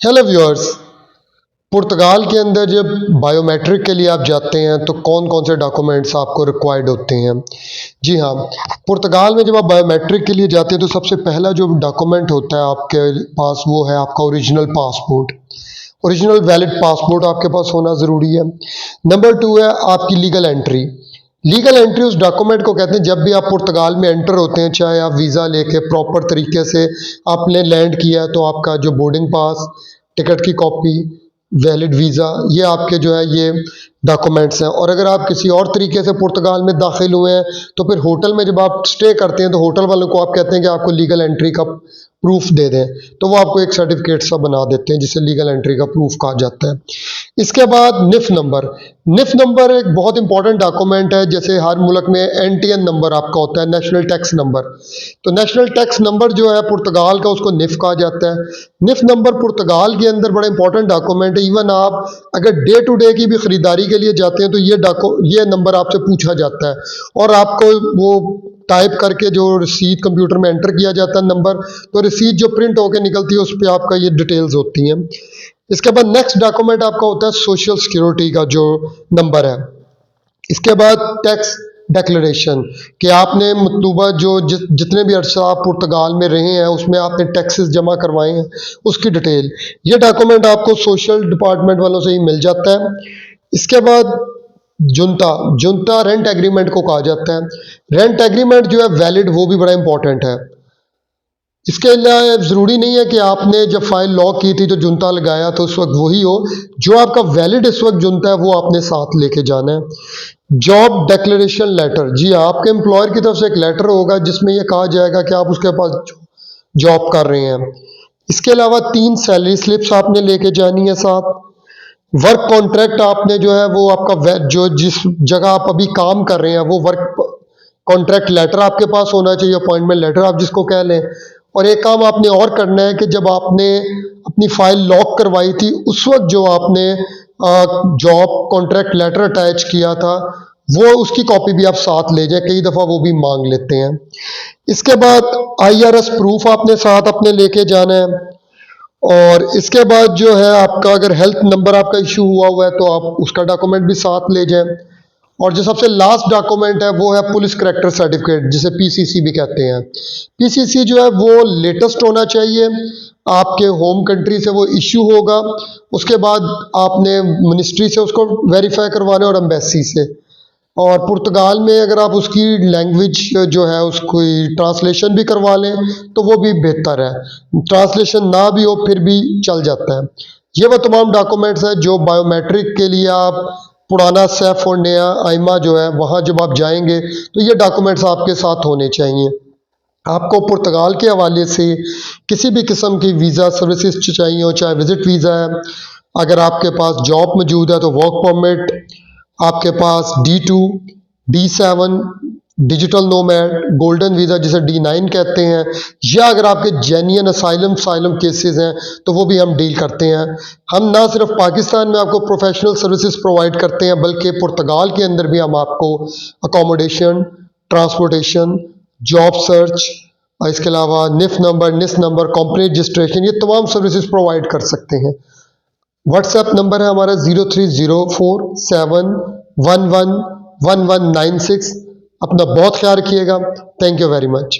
Hello viewers. पुर्तगाल के अंदर जब बायोमेट्रिक के लिए आप जाते हैं तो कौन कौन से डॉक्यूमेंट्स आपको रिक्वायर्ड होते हैं। जी हाँ, पुर्तगाल में जब आप बायोमेट्रिक के लिए जाते हैं तो सबसे पहला जो डॉक्यूमेंट होता है आपके पास वो है आपका original passport. Original valid passport आपके पास होना ज़रूरी है। नंबर 2 है आपकी लीगल एंट्री। लीगल एंट्री उस डॉक्यूमेंट को कहते हैं जब भी आप पुर्तगाल में एंटर होते हैं, चाहे आप वीज़ा लेके प्रॉपर तरीके से आपने लैंड किया है तो आपका जो बोर्डिंग पास, टिकट की कॉपी, वैलिड वीज़ा, ये आपके जो है ये डॉक्यूमेंट्स हैं। और अगर आप किसी और तरीके से पुर्तगाल में दाखिल हुए हैं तो फिर होटल में जब आप स्टे करते हैं तो होटल वालों को आप कहते हैं कि आपको लीगल एंट्री का प्रूफ दे दें, तो वो आपको एक सर्टिफिकेट सा बना देते हैं जिसे लीगल एंट्री का प्रूफ कहा जाता है। इसके बाद निफ नंबर। निफ नंबर एक बहुत इंपॉर्टेंट डॉक्यूमेंट है। जैसे हर मुल्क में एनटीएन नंबर आपका होता है, नेशनल टैक्स नंबर। तो नेशनल टैक्स नंबर जो है पुर्तगाल का, उसको निफ कहा जाता है। निफ नंबर पुर्तगाल के अंदर बड़ा इंपॉर्टेंट डॉक्यूमेंट है। इवन आप अगर डे टू डे की भी खरीदारी के लिए जाते हैं तो ये नंबर आपसे पूछा जाता है और आपको वो टाइप करके जो रसीद कंप्यूटर में एंटर किया जाता है नंबर, तो रसीद जो प्रिंट होकर निकलती है उस पर आपका ये डिटेल्स होती हैं। इसके बाद नेक्स्ट डॉक्यूमेंट आपका होता है सोशल सिक्योरिटी का जो नंबर है। इसके बाद टैक्स डिक्लेरेशन कि आपने मतलूबा जो जितने भी अर्सा आप पुर्तगाल में रहे हैं उसमें आपने टैक्सेस जमा करवाए हैं, उसकी डिटेल। ये डॉक्यूमेंट आपको सोशल डिपार्टमेंट वालों से ही मिल जाता है। इसके बाद जुनता रेंट एग्रीमेंट को कहा जाता है। रेंट एग्रीमेंट जो है वैलिड, वो भी बड़ा इंपॉर्टेंट है। इसके लिए ज़रूरी नहीं है कि आपने जब फाइल लॉक की थी तो जुनता लगाया तो उस वक्त वही हो। जो आपका वैलिड इस वक्त जुनता है वो आपने साथ लेके जाना है। Job declaration letter. जी हाँ, आपके एम्प्लॉयर की तरफ से एक लेटर होगा जिसमें यह कहा जाएगा कि आप उसके पास जॉब कर रहे हैं। इसके अलावा 3 सैलरी स्लिप्स आपने लेके जानी है साथ। वर्क कॉन्ट्रैक्ट आपने जो है वो आपका जो जिस जगह आप अभी काम कर रहे हैं वो वर्क कॉन्ट्रैक्ट लेटर आपके पास होना चाहिए, अपॉइंटमेंट लेटर आप जिसको कह लें। और एक काम आपने और करना है कि जब आपने अपनी फाइल लॉक करवाई थी उस वक्त जो आपने जॉब कॉन्ट्रैक्ट लेटर अटैच किया था वो उसकी कॉपी भी आप साथ ले जाएं, कई दफ़ा वो भी मांग लेते हैं। इसके बाद आईआरएस प्रूफ आपने साथ अपने लेके जाना है। और इसके बाद जो है आपका अगर हेल्थ नंबर आपका इशू हुआ है तो आप उसका डॉक्यूमेंट भी साथ ले जाएं। और जो सबसे लास्ट डॉक्यूमेंट है वो है पुलिस करैक्टर सर्टिफिकेट, जिसे पीसीसी भी कहते हैं। पीसीसी जो है वो लेटेस्ट होना चाहिए, आपके होम कंट्री से वो इशू होगा। उसके बाद आपने मिनिस्ट्री से उसको वेरीफाई करवाना और एम्बेसी से। और पुर्तगाल में अगर आप उसकी लैंग्वेज जो है उसको ट्रांसलेशन भी करवा लें तो वो भी बेहतर है। ट्रांसलेशन ना भी हो फिर भी चल जाता है। ये वो तमाम डॉक्यूमेंट्स हैं जो बायोमेट्रिक के लिए आप पुराना सैफ और नया आइमा जो है वहाँ जब आप जाएंगे तो ये डॉक्यूमेंट्स आपके साथ होने चाहिए। आपको पुर्तगाल के हवाले से किसी भी किस्म की वीज़ा सर्विसेज चाहिए हो, चाहे विजिट वीज़ा है, अगर आपके पास जॉब मौजूद है तो वर्क परमिट, आपके पास D2, D7, digital nomad, golden visa जिसे D9 कहते हैं, या अगर आपके जेन्युइन असाइलम केसेस हैं तो वो भी हम डील करते हैं। हम ना सिर्फ पाकिस्तान में आपको प्रोफेशनल सर्विसेज प्रोवाइड करते हैं बल्कि पुर्तगाल के अंदर भी हम आपको अकोमोडेशन, ट्रांसपोर्टेशन, जॉब सर्च, इसके अलावा निफ नंबर, निस नंबर, कंपनी रजिस्ट्रेशन, ये तमाम सर्विसेज प्रोवाइड कर सकते हैं। व्हाट्सएप नंबर है हमारा 030471111196। अपना बहुत ख्याल रखिएगा। Thank you very much.